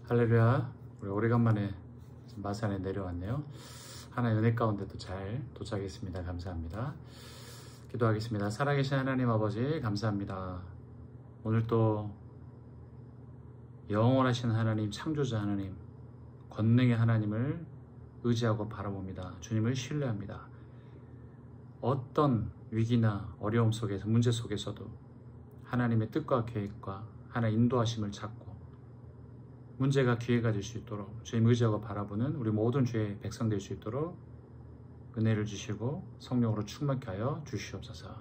할렐루야. 우리 오래간만에 마산에 내려왔네요. 하나의 은혜 가운데도 잘 도착했습니다. 감사합니다. 기도하겠습니다. 살아계신 하나님 아버지 감사합니다. 오늘 또 영원하신 하나님, 창조자 하나님, 권능의 하나님을 의지하고 바라봅니다. 주님을 신뢰합니다. 어떤 위기나 어려움 속에서, 문제 속에서도 하나님의 뜻과 계획과 하나의 인도하심을 찾고 문제가 기회가 될 수 있도록 주님 의지하고 바라보는 우리 모든 주의 백성 될 수 있도록 은혜를 주시고 성령으로 충만케 하여 주시옵소서.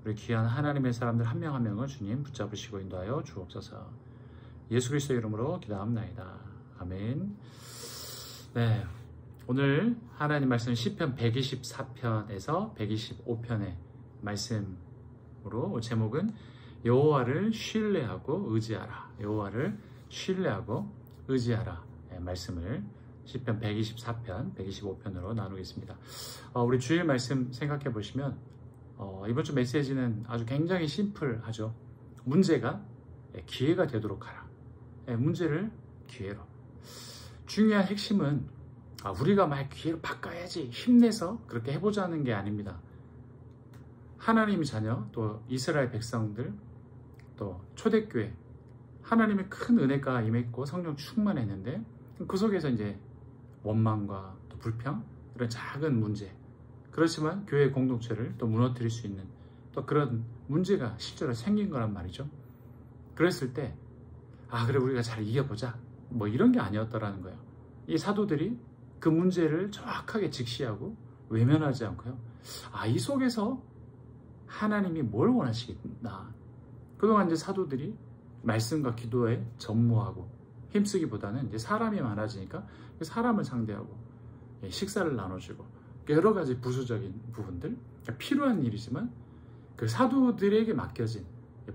우리 귀한 하나님의 사람들 한 명 한 명을 주님 붙잡으시고 인도하여 주옵소서. 예수 그리스도의 이름으로 기도합나이다. 아멘. 네, 오늘 하나님 말씀 시편 124편에서 125편의 말씀으로 제목은 여호와를 신뢰하고 의지하라. 여호와를 신뢰하고 의지하라 말씀을 시편 124편, 125편으로 나누겠습니다. 우리 주일 말씀 생각해 보시면 이번 주 메시지는 아주 굉장히 심플하죠. 문제가 기회가 되도록 하라. 문제를 기회로. 중요한 핵심은 우리가 막 기회로 바꿔야지 힘내서 그렇게 해보자는 게 아닙니다. 하나님의 자녀, 또 이스라엘 백성들, 또 초대교회, 하나님의 큰 은혜가 임했고 성령 충만했는데 그 속에서 이제 원망과 또 불평, 이런 작은 문제, 그렇지만 교회 공동체를 또 무너뜨릴 수 있는 또 그런 문제가 실제로 생긴 거란 말이죠. 그랬을 때 그래 우리가 잘 이겨보자 뭐 이런 게 아니었더라는 거예요. 이 사도들이 그 문제를 정확하게 직시하고 외면하지 않고요. 이 속에서 하나님이 뭘 원하시겠나. 그동안 이제 사도들이 말씀과 기도에 전무하고 힘쓰기보다는 이제 사람이 많아지니까 사람을 상대하고 식사를 나눠주고 여러 가지 부수적인 부분들, 필요한 일이지만 그 사도들에게 맡겨진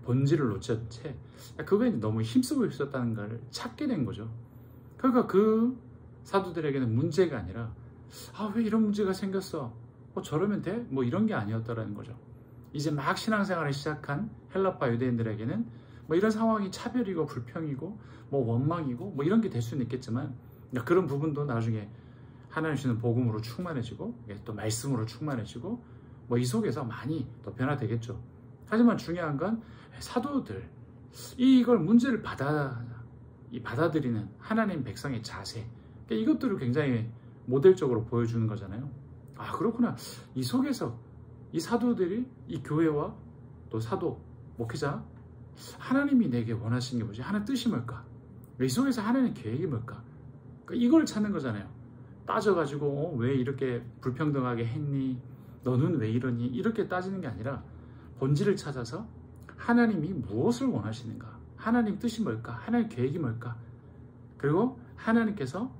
본질을 놓친 채 그거에 너무 힘쓰고 있었다는 걸 찾게 된 거죠. 그러니까 그 사도들에게는 문제가 아니라 왜 이런 문제가 생겼어? 저러면 돼? 뭐 이런 게 아니었다라는 거죠. 이제 막 신앙생활을 시작한 헬라파 유대인들에게는 뭐 이런 상황이 차별이고 불평이고 뭐 원망이고 뭐 이런 게 될 수는 있겠지만 그런 부분도 나중에 하나님 주시는 복음으로 충만해지고 또 말씀으로 충만해지고 뭐 이 속에서 많이 더 변화되겠죠. 하지만 중요한 건 사도들, 이걸 문제를 받아들이는 하나님 백성의 자세, 이것들을 굉장히 모델적으로 보여주는 거잖아요. 그렇구나. 이 속에서 이 사도들이 이 교회와 또 사도, 목회자, 하나님이 내게 원하시는 게 뭐지? 하나님 뜻이 뭘까? 이 속에서 하나님의 계획이 뭘까? 이걸 찾는 거잖아요. 따져가지고 왜 이렇게 불평등하게 했니? 너는 왜 이러니? 이렇게 따지는 게 아니라 본질을 찾아서 하나님이 무엇을 원하시는가? 하나님 뜻이 뭘까? 하나님 계획이 뭘까? 그리고 하나님께서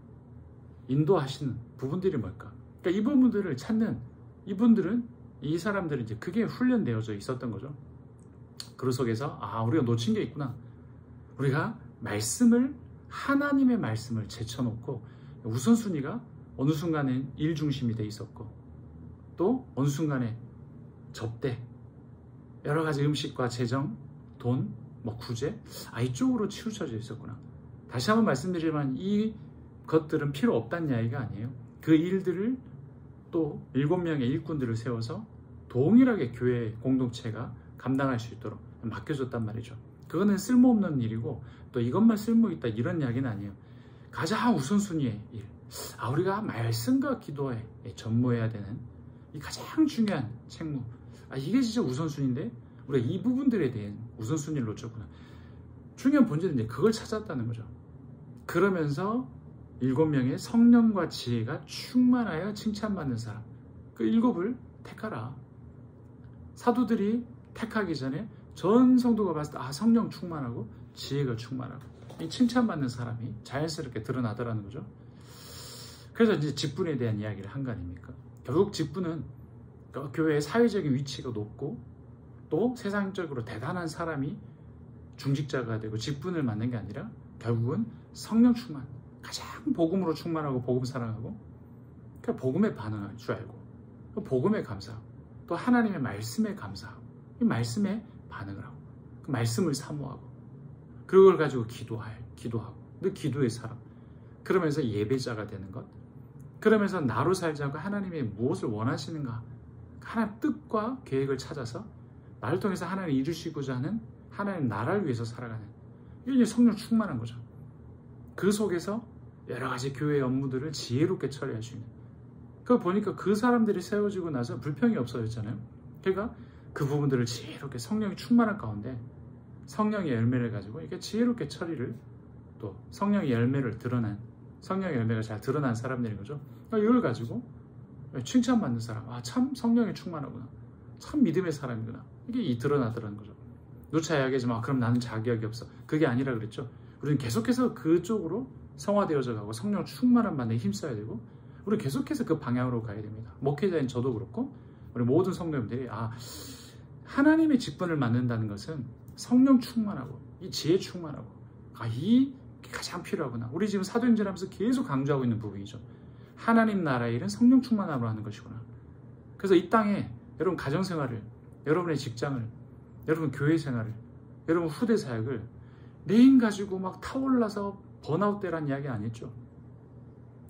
인도하시는 부분들이 뭘까? 이 부분들을 찾는 이 사람들은 이제 그게 훈련되어져 있었던 거죠. 그 속에서 우리가 놓친 게 있구나. 우리가 하나님의 말씀을 제쳐놓고 우선순위가 어느 순간엔 일 중심이 돼 있었고 또 어느 순간에 접대, 여러 가지 음식과 재정, 돈, 구제, 이쪽으로 치우쳐져 있었구나. 다시 한번 말씀드리지만 이 것들은 필요 없다는 이야기가 아니에요. 그 일들을 또 7명의 일꾼들을 세워서 동일하게 교회 공동체가 감당할 수 있도록 맡겨줬단 말이죠. 그거는 쓸모없는 일이고 또 이것만 쓸모있다 이런 이야기는 아니에요. 가장 우선순위의 일, 우리가 말씀과 기도에 전무해야 되는 이 가장 중요한 책무, 이게 진짜 우선순위인데 우리가 이 부분들에 대한 우선순위를 놓쳤구나. 중요한 본질은 이제 그걸 찾았다는 거죠. 그러면서 7명의 성령과 지혜가 충만하여 칭찬받는 사람, 그 7을 택하라. 사도들이 택하기 전에 전 성도가 봤을 때 성령 충만하고 지혜가 충만하고 이 칭찬받는 사람이 자연스럽게 드러나더라는 거죠. 그래서 이제 직분에 대한 이야기를 한 거 아닙니까? 결국 직분은 교회의 사회적인 위치가 높고 또 세상적으로 대단한 사람이 중직자가 되고 직분을 맡는 게 아니라 결국은 성령 충만, 가장 복음으로 충만하고 복음 사랑하고 복음에 반응할 줄 알고 복음에 감사하고 또 하나님의 말씀에 감사하고 이 말씀에 반응을 하고 그 말씀을 사모하고 그걸 가지고 기도하고 늘 기도의 사람. 그러면서 예배자가 되는 것. 그러면서 나로 살지 않고 하나님이 무엇을 원하시는가. 하나님 뜻과 계획을 찾아서 나를 통해서 하나님 이루시고자 하는 하나님 나라를 위해서 살아가는. 이게 성령 충만한 거죠. 그 속에서 여러 가지 교회의 업무들을 지혜롭게 처리할 수 있는. 그거 보니까 그 사람들이 세워지고 나서 불평이 없어졌잖아요. 그러니까 그 부분들을 지혜롭게 성령이 충만한 가운데 성령의 열매를 가지고 이렇게 지혜롭게 처리를 또 성령의 열매를 드러난 성령의 열매가 잘 드러난 사람들인 거죠. 그러니까 이걸 가지고 칭찬받는 사람. 아, 참 성령이 충만하구나. 참 믿음의 사람이구나. 이게 드러나더라는 거죠. 누차 이야기하지만 그럼 나는 자격이 없어. 그게 아니라 그랬죠. 우리는 계속해서 그쪽으로 성화되어져 가고 성령 충만한 만에 힘써야 되고 우리 계속해서 그 방향으로 가야 됩니다. 목회자인 저도 그렇고 우리 모든 성도님들이 하나님의 직분을 맡는다는 것은 성령 충만하고 이 지혜 충만하고 이 가장 필요하구나. 우리 지금 사도행전 하면서 계속 강조하고 있는 부분이죠. 하나님 나라의 일은 성령 충만함으로 하는 것이구나. 그래서 이 땅에 여러분 가정생활을, 여러분의 직장을, 여러분 교회 생활을, 여러분 후대 사역을 내 힘 가지고 막 타올라서 번아웃 되란 이야기 안 했죠.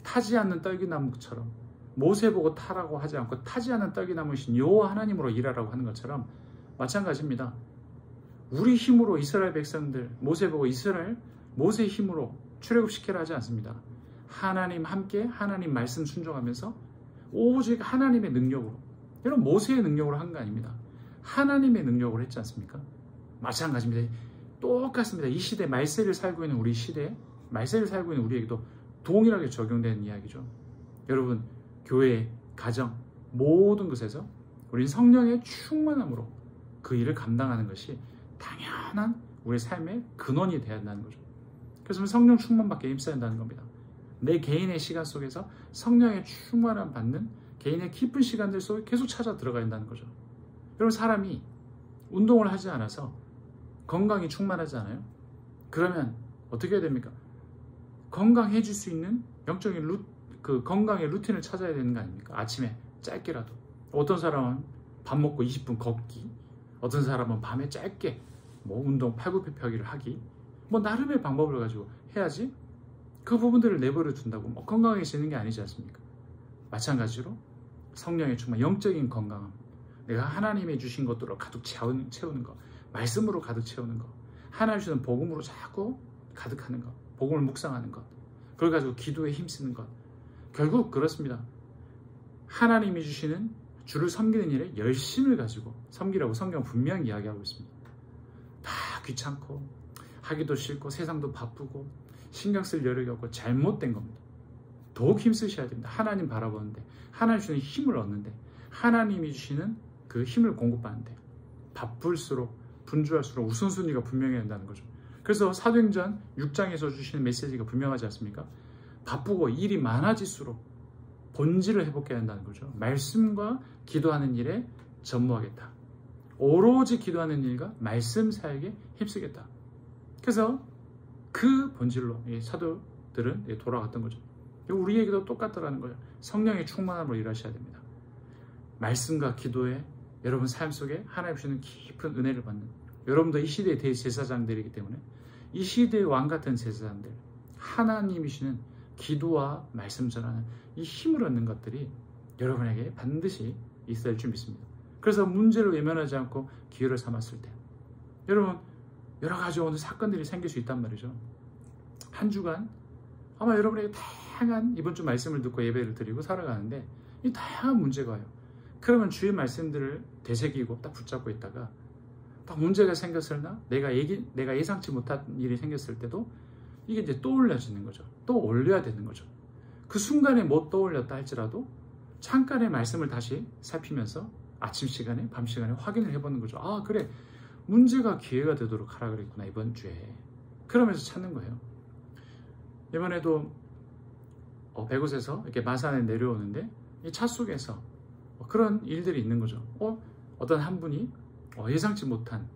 타지 않는 떨기나무처럼 모세 보고 타라고 하지 않고 타지 않는 떨기나무이신 여호와 하나님으로 일하라고 하는 것처럼 마찬가지입니다. 우리 힘으로 이스라엘 백성들 모세 보고 모세의 힘으로 출애굽시키라 하지 않습니다. 하나님 함께 하나님 말씀 순종하면서 오직 하나님의 능력으로 여러분 모세의 능력으로 한 거 아닙니다. 하나님의 능력으로 했지 않습니까? 마찬가지입니다. 똑같습니다. 이 시대 말세를 살고 있는 우리 시대에 말세를 살고 있는 우리에게도 동일하게 적용되는 이야기죠. 여러분 교회, 가정 모든 것에서 우리는 성령의 충만함으로 그 일을 감당하는 것이 당연한 우리의 삶의 근원이 되어야 한다는 거죠. 그래서 성령 충만받게 힘써야 한다는 겁니다. 내 개인의 시간 속에서 성령의 충만함 받는 개인의 깊은 시간들 속에 계속 찾아 들어가야 한다는 거죠. 여러분 사람이 운동을 하지 않아서 건강이 충만하지 않아요? 그러면 어떻게 해야 됩니까? 건강해질 수 있는 영적인 건강의 루틴을 찾아야 되는 거 아닙니까? 아침에 짧게라도. 어떤 사람은 밥 먹고 20분 걷기, 어떤 사람은 밤에 짧게 운동 팔굽혀펴기를 하기, 나름의 방법을 가지고 해야지 그 부분들을 내버려 둔다고 건강해지는 게 아니지 않습니까? 마찬가지로 성령의 충만, 영적인 건강함, 내가 하나님이 주신 것들로 가득 채우는 것, 말씀으로 가득 채우는 것, 하나님 주시는 복음으로 자꾸 가득하는 것, 복음을 묵상하는 것, 그걸 가지고 기도에 힘쓰는 것. 결국 그렇습니다. 하나님이 주시는 주를 섬기는 일에 열심을 가지고 섬기라고 성경은 분명히 이야기하고 있습니다. 다 귀찮고 하기도 싫고 세상도 바쁘고 신경 쓸 여력이 없고 잘못된 겁니다. 더욱 힘쓰셔야 됩니다. 하나님 바라보는데, 하나님 주시는 힘을 얻는데, 하나님이 주시는 그 힘을 공급하는데 바쁠수록 분주할수록 우선순위가 분명해야 한다는 거죠. 그래서 사도행전 6장에서 주시는 메시지가 분명하지 않습니까? 바쁘고 일이 많아질수록 본질을 회복해야 한다는 거죠. 말씀과 기도하는 일에 전무하겠다. 오로지 기도하는 일과 말씀 사역에 힘쓰겠다. 그래서 그 본질로 사도들은 돌아갔던 거죠. 우리에게도 똑같더라는 거예요. 성령의 충만함으로 일하셔야 됩니다. 말씀과 기도에 여러분 삶 속에 하나님 주시는 깊은 은혜를 받는 여러분도 이 시대의 대제사장들이기 때문에 이 시대의 왕같은 제사장들, 하나님이시는 기도와 말씀 전하는 이 힘을 얻는 것들이 여러분에게 반드시 있어야 할 줄 믿습니다. 그래서 문제를 외면하지 않고 기회를 삼았을 때 여러분 여러 가지 오늘 사건들이 생길 수 있단 말이죠. 한 주간 아마 여러분에게 다양한 이번 주 말씀을 듣고 예배를 드리고 살아가는데 이 다양한 문제가 와요. 그러면 주의 말씀들을 되새기고 딱 붙잡고 있다가 딱 문제가 생겼으나 내가 예상치 못한 일이 생겼을 때도 이게 이제 떠올려지는 거죠. 또 올려야 되는 거죠. 그 순간에 못 떠올렸다 할지라도 잠깐의 말씀을 다시 살피면서 아침 시간에 밤 시간에 확인을 해보는 거죠. 아 그래 문제가 기회가 되도록 하라 그랬구나 이번 주에. 그러면서 찾는 거예요. 이번에도 100곳에서 이렇게 마산에 내려오는데 이 차 속에서 그런 일들이 있는 거죠. 어떤 한 분이 예상치 못한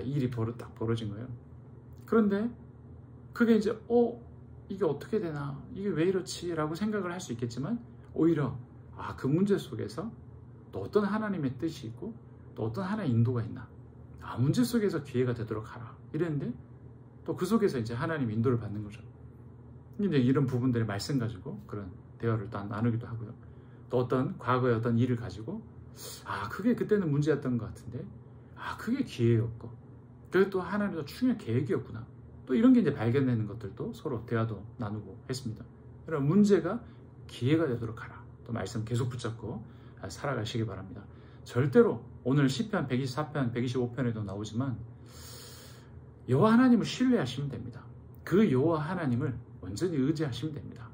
일이 딱 벌어진 거예요. 그런데 그게 이제 이게 어떻게 되나 이게 왜 이렇지 라고 생각을 할 수 있겠지만 오히려 그 문제 속에서 또 어떤 하나님의 뜻이 있고 또 어떤 하나의 인도가 있나 문제 속에서 기회가 되도록 하라 이랬는데 또 그 속에서 이제 하나님 인도를 받는 거죠. 이제 이런 부분들의 말씀 가지고 그런 대화를 또 나누기도 하고요. 또 어떤 과거의 어떤 일을 가지고 그게 그때는 문제였던 것 같은데 그게 기회였고 그게 또 하나님의 중요한 계획이었구나. 또 이런 게 이제 발견되는 것들도 서로 대화도 나누고 했습니다. 그럼 문제가 기회가 되도록 하라. 또 말씀 계속 붙잡고 살아가시기 바랍니다. 절대로 오늘 시편 124편, 125편에도 나오지만 여호와 하나님을 신뢰하시면 됩니다. 그 여호와 하나님을 완전히 의지하시면 됩니다.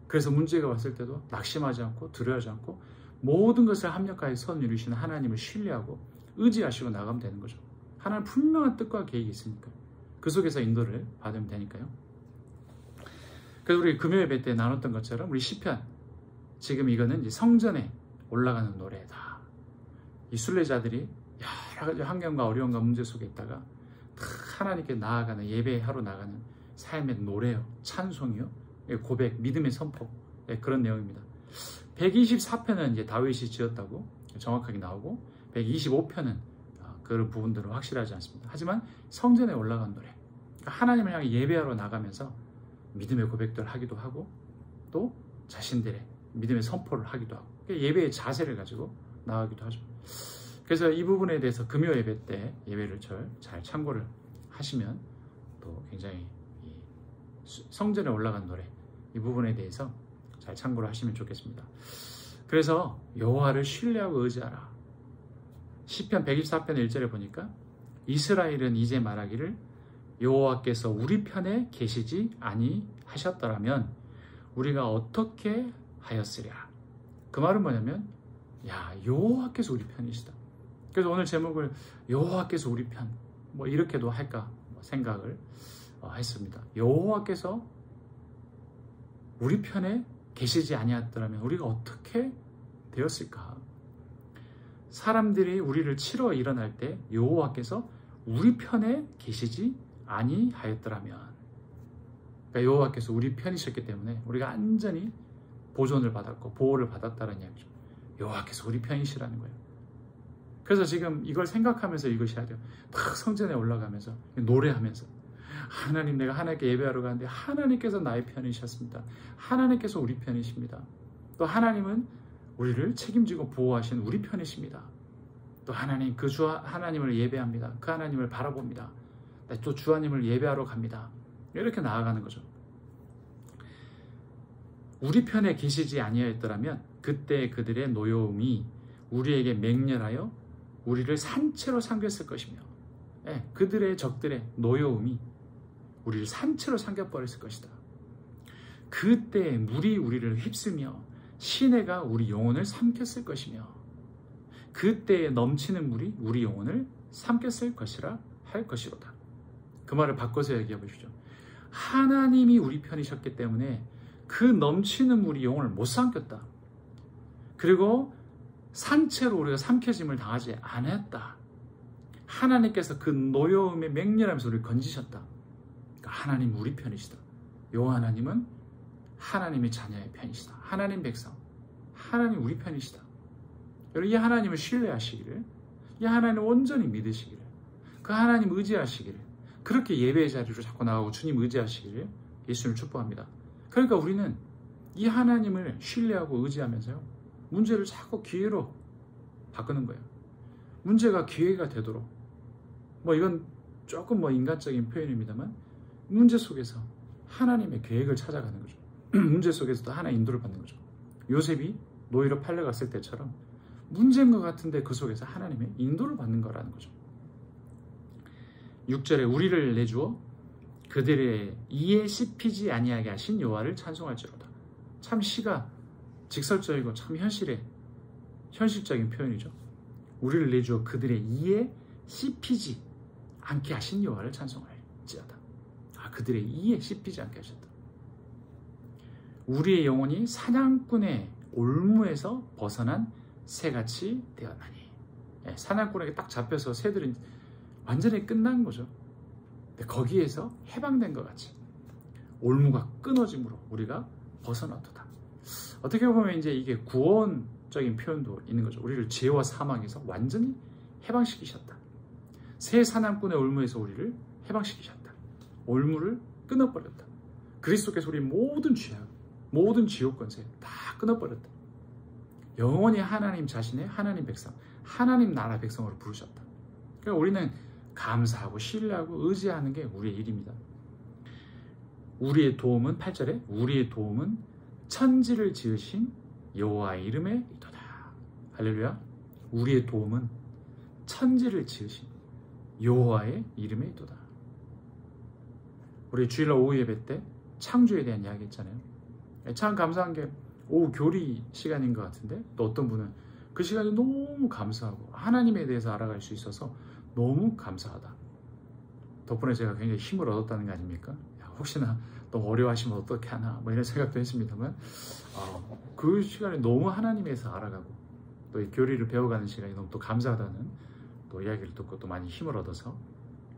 그래서 문제가 왔을 때도 낙심하지 않고 두려워하지 않고 모든 것을 합력하여 선 이루시는 하나님을 신뢰하고 의지하시고 나가면 되는 거죠. 하나님 분명한 뜻과 계획이 있으니까 그 속에서 인도를 받으면 되니까요. 그래서 우리 금요 예배 때 나눴던 것처럼 우리 시편 지금 이거는 이제 성전에 올라가는 노래다. 이 순례자들이 여러 가지 환경과 어려움과 문제 속에 있다가 하나님께 나아가는 예배하러 나가는 삶의 노래요, 찬송이요, 고백, 믿음의 선포 그런 내용입니다. 124편은 이제 다윗이 지었다고 정확하게 나오고 125편은 그런 부분들은 확실하지 않습니다. 하지만 성전에 올라간 노래, 하나님을 향해 예배하러 나가면서 믿음의 고백들을 하기도 하고 또 자신들의 믿음의 선포를 하기도 하고 예배의 자세를 가지고 나가기도 하죠. 그래서 이 부분에 대해서 금요 예배 때 예배를 잘 참고를 하시면 또 굉장히 성전에 올라간 노래 이 부분에 대해서 잘 참고를 하시면 좋겠습니다. 그래서 여호와를 신뢰하고 의지하라. 시편 124편 1절에 보니까 이스라엘은 이제 말하기를 여호와께서 우리 편에 계시지 아니하셨더라면 우리가 어떻게 하였으랴. 그 말은 뭐냐면 여호와께서 우리 편이시다. 그래서 오늘 제목을 여호와께서 우리 편 이렇게도 할까 생각을 했습니다. 여호와께서 우리 편에 계시지 아니하였더라면 우리가 어떻게 되었을까? 사람들이 우리를 치러 일어날 때 여호와께서 우리 편에 계시지 아니하였더라면 그러니까 여호와께서 우리 편이셨기 때문에 우리가 안전히 보존을 받았고 보호를 받았다는 이야기죠. 여호와께서 우리 편이시라는 거예요. 그래서 지금 이걸 생각하면서 읽으셔야 돼요. 막 성전에 올라가면서 노래하면서 하나님, 내가 하나님께 예배하러 가는데 하나님께서 나의 편이셨습니다. 하나님께서 우리 편이십니다. 또 하나님은 우리를 책임지고 보호하신 우리 편이십니다. 또 하나님, 그 주 하나님을 예배합니다. 그 하나님을 바라봅니다. 또 주 하나님을 예배하러 갑니다. 이렇게 나아가는 거죠. 우리 편에 계시지 아니하였더라면 그때 그들의 노여움이 우리에게 맹렬하여 우리를 산채로 삼켰을 것이며 그들의 적들의 노여움이 우리를 산채로 삼켜버렸을 것이다. 그때 물이 우리를 휩쓰며 시내가 우리 영혼을 삼켰을 것이며 그때에 넘치는 물이 우리 영혼을 삼켰을 것이라 할 것이로다. 그 말을 바꿔서 얘기해 보십시오. 하나님이 우리 편이셨기 때문에 그 넘치는 물이 영혼을 못 삼켰다. 그리고 산채로 우리가 삼켜짐을 당하지 않았다. 하나님께서 그 노여움에 맹렬하면서 우리를 건지셨다. 그러니까 하나님 우리 편이시다. 여호와 하나님은 하나님의 자녀의 편이시다. 하나님 백성, 하나님 우리 편이시다. 여러분, 이 하나님을 신뢰하시기를, 이 하나님을 온전히 믿으시기를, 그 하나님 의지하시기를, 그렇게 예배의 자리로 자꾸 나가고 주님 의지하시기를 예수님을 축복합니다. 그러니까 우리는 이 하나님을 신뢰하고 의지하면서요, 문제를 자꾸 기회로 바꾸는 거예요. 문제가 기회가 되도록, 이건 조금 인간적인 표현입니다만 문제 속에서 하나님의 계획을 찾아가는 거죠. 문제 속에서도 하나의 인도를 받는 거죠. 요셉이 노예로 팔려갔을 때처럼 문제인 것 같은데 그 속에서 하나님의 인도를 받는 거라는 거죠. 6절에 우리를 내주어 그들의 이에 씹히지 아니하게 하신 여호와를 찬송할지로다. 참 시가 직설적이고 참 현실적인 표현이죠. 우리를 내주어 그들의 이에 씹히지 않게 하신 여호와를 찬송할지어다. 그들의 이에 씹히지 않게 하셨다. 우리의 영혼이 사냥꾼의 올무에서 벗어난 새같이 되었나니. 사냥꾼에게 딱 잡혀서 새들은 완전히 끝난 거죠. 근데 거기에서 해방된 것 같이 올무가 끊어짐으로 우리가 벗어났도다. 어떻게 보면 이제 이게 구원적인 표현도 있는 거죠. 우리를 죄와 사망에서 완전히 해방시키셨다. 새 사냥꾼의 올무에서 우리를 해방시키셨다. 올무를 끊어버렸다. 그리스도께서 우리 모든 죄악, 모든 지옥 권세 다 끊어버렸다. 영원히 하나님 자신의 하나님 백성, 하나님 나라 백성으로 부르셨다. 그러니까 우리는 감사하고 신뢰하고 의지하는 게 우리의 일입니다. 우리의 도움은 8절에 우리의 도움은 천지를 지으신 여호와의 이름에 있도다. 할렐루야. 우리의 도움은 천지를 지으신 여호와의 이름에 있도다. 우리 주일날 오후 예배 때 창조에 대한 이야기 했잖아요. 참 감사한 게 오후 교리 시간인 것 같은데 또 어떤 분은 그 시간이 너무 감사하고 하나님에 대해서 알아갈 수 있어서 너무 감사하다. 덕분에 제가 굉장히 힘을 얻었다는 거 아닙니까? 혹시나 너무 어려워하시면 어떻게 하나 뭐 이런 생각도 했습니다만 그 시간에 너무 하나님에서 알아가고 또 이 교리를 배워가는 시간이 너무 또 감사하다는 또 이야기를 듣고 또 많이 힘을 얻어서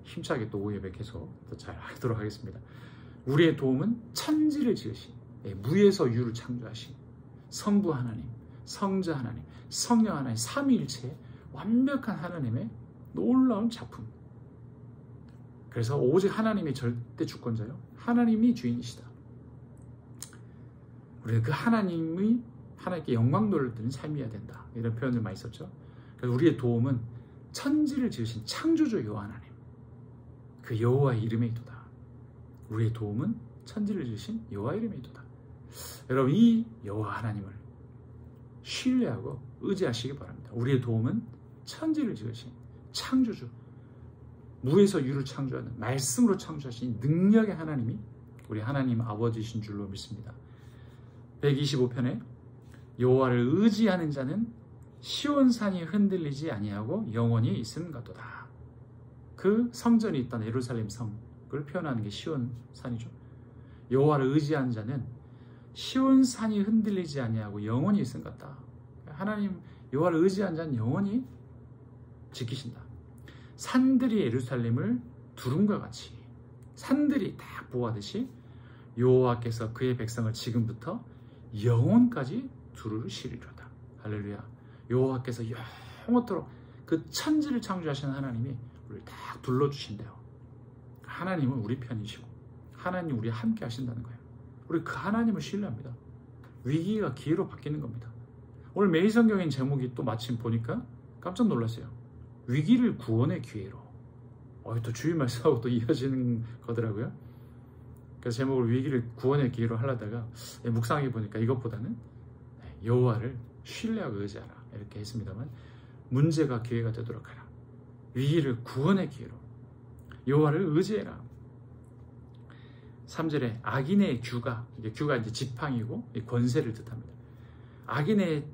힘차게 또 오후 예배 계속 또 잘 하도록 하겠습니다. 우리의 도움은 천지를 지으신 무에서 유를 창조하신 성부 하나님, 성자 하나님, 성령 하나님 삼위일체의 완벽한 하나님의 놀라운 작품. 그래서 오직 하나님이 절대 주권자요, 하나님이 주인이시다. 우리는 그 하나님께 영광 돌리는 삶이어야 된다. 이런 표현을 많이 썼죠. 그래서 우리의 도움은 천지를 지으신 창조주 여호와 하나님, 그 여호와의 이름에 있도다. 우리의 도움은 천지를 지으신 여호와의 이름에 있도다. 여러분, 이 여호와 하나님을 신뢰하고 의지하시기 바랍니다. 우리의 도움은 천지를 지으신 창조주, 무에서 유를 창조하는 말씀으로 창조하신 능력의 하나님이 우리 하나님 아버지이신 줄로 믿습니다. 125편에 여호와를 의지하는 자는 시온산이 흔들리지 아니하고 영원히 있음같도다. 그 성전이 있던 예루살렘 성을 표현하는 게 시온산이죠. 여호와를 의지하는 자는 시온산이 흔들리지 아니하고 영원히 있음같다. 하나님 여호와를 의지하는 자는 영원히 지키신다. 산들이 예루살렘을 두름과 같이 산들이 딱 보호하듯이 여호와께서 그의 백성을 지금부터 영원까지 두루시리로다. 할렐루야. 여호와께서 영원토록 그 천지를 창조하신 하나님이 우리를 딱 둘러주신대요. 하나님은 우리 편이시고 하나님 우리 함께 하신다는 거예요. 우리 그 하나님을 신뢰합니다. 위기가 기회로 바뀌는 겁니다. 오늘 매일성경인 제목이 또 마침 보니까 깜짝 놀랐어요. 위기를 구원의 기회로. 또 주일 말씀하고 또 이어지는 거더라고요. 그래서 제목을 위기를 구원의 기회로 하려다가 묵상해 보니까 이것보다는 여호와를 신뢰하고 의지하라 이렇게 했습니다만, 문제가 기회가 되도록 하라. 위기를 구원의 기회로 여호와를 의지해라. 3절에 악인의 규가, 이게 규가 이제 지팡이고 권세를 뜻합니다. 악인의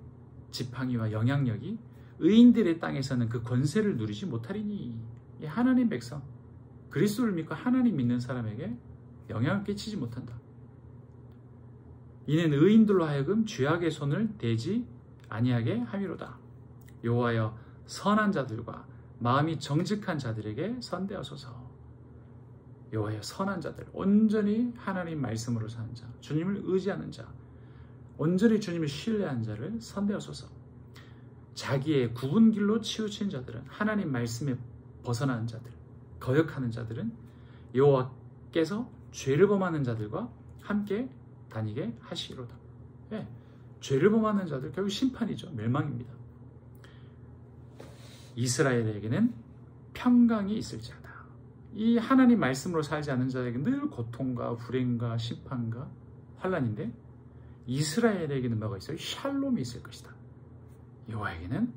지팡이와 영향력이 의인들의 땅에서는 그 권세를 누리지 못하리니, 이 하나님 백성, 그리스도를 믿고 하나님 믿는 사람에게 영향을 끼치지 못한다. 이는 의인들로 하여금 죄악의 손을 대지 아니하게 함이로다. 여호와여, 선한 자들과 마음이 정직한 자들에게 선대하소서. 여호와여, 선한 자들, 온전히 하나님 말씀으로 사는 자, 주님을 의지하는 자, 온전히 주님을 신뢰하는 자를 선대하소서. 자기의 굽은 길로 치우친 자들은, 하나님 말씀에 벗어나는 자들, 거역하는 자들은 여호와께서 죄를 범하는 자들과 함께 다니게 하시리로다. 죄를 범하는 자들, 결국 심판이죠. 멸망입니다. 이스라엘에게는 평강이 있을지어다. 이 하나님 말씀으로 살지 않는 자에게 늘 고통과 불행과 심판과 환난인데, 이스라엘에게는 뭐가 있어요? 샬롬이 있을 것이다. 여호와에게는,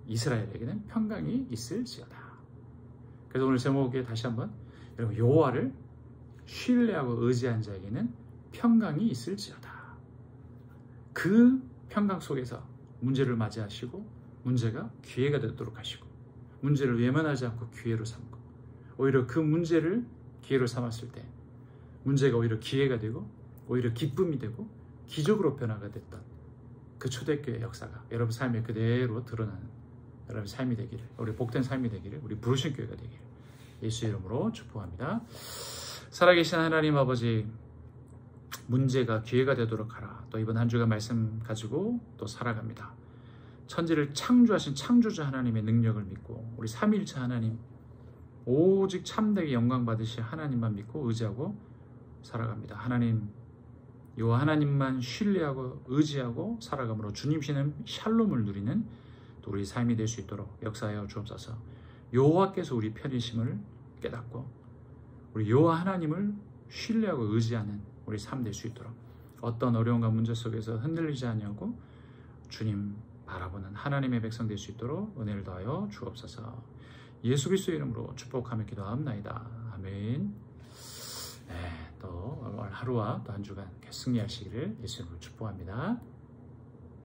이스라엘에게는 평강이 있을지어다. 그래서 오늘 제목에 다시 한번, 여러분, 여호와를 신뢰하고 의지한 자에게는 평강이 있을지어다. 그 평강 속에서 문제를 맞이하시고 문제가 기회가 되도록 하시고, 문제를 외면하지 않고 기회로 삼고, 오히려 그 문제를 기회로 삼았을 때 문제가 오히려 기회가 되고 오히려 기쁨이 되고 기적으로 변화가 됐던 그 초대교회 역사가 여러분 삶에 그대로 드러나는 여러분 삶이 되기를, 우리 복된 삶이 되기를, 우리 부르신 교회가 되기를 예수 이름으로 축복합니다. 살아계신 하나님 아버지, 문제가 기회가 되도록 하라. 또 이번 한 주간 말씀 가지고 또 살아갑니다. 천지를 창조하신 창조자 하나님의 능력을 믿고, 우리 삼위일체 하나님, 오직 참되게 영광 받으실 하나님만 믿고 의지하고 살아갑니다. 하나님, 여호와 하나님만 신뢰하고 의지하고 살아감으로 주님 시는 샬롬을 누리는 또 우리 삶이 될 수 있도록 역사하여 주옵소서. 여호와께서 우리 편이심을 깨닫고 우리 여호와 하나님을 신뢰하고 의지하는 우리 삶 될 수 있도록 어떤 어려움과 문제 속에서 흔들리지 않냐고 주님 바라보는 하나님의 백성 될 수 있도록 은혜를 더하여 주옵소서. 예수 그리스도의 이름으로 축복하며 기도하옵나이다. 아멘. 네, 또 오늘 하루와 또 한 주간 승리하시기를 예수 이름으로 축복합니다.